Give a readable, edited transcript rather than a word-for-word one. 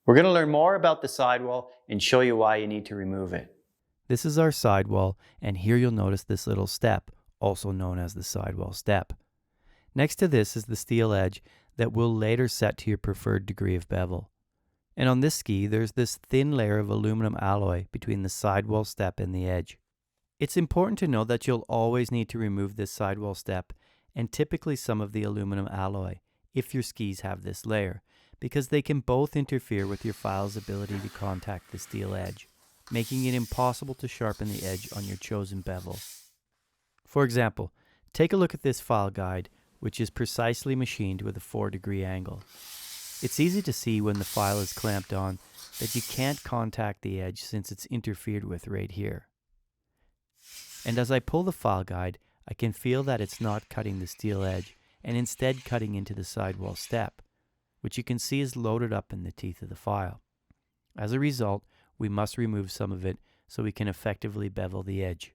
We're going to learn more about the sidewall and show you why you need to remove it. This is our sidewall, and here you'll notice this little step, also known as the sidewall step. Next to this is the steel edge that we'll later set to your preferred degree of bevel. And on this ski, there's this thin layer of aluminum alloy between the sidewall step and the edge. It's important to know that you'll always need to remove this sidewall step and typically some of the aluminum alloy if your skis have this layer, because they can both interfere with your file's ability to contact the steel edge, making it impossible to sharpen the edge on your chosen bevel. For example, take a look at this file guide, which is precisely machined with a 4-degree angle. It's easy to see when the file is clamped on that you can't contact the edge since it's interfered with right here. And as I pull the file guide, I can feel that it's not cutting the steel edge and instead cutting into the sidewall step, which you can see is loaded up in the teeth of the file. As a result, we must remove some of it so we can effectively bevel the edge.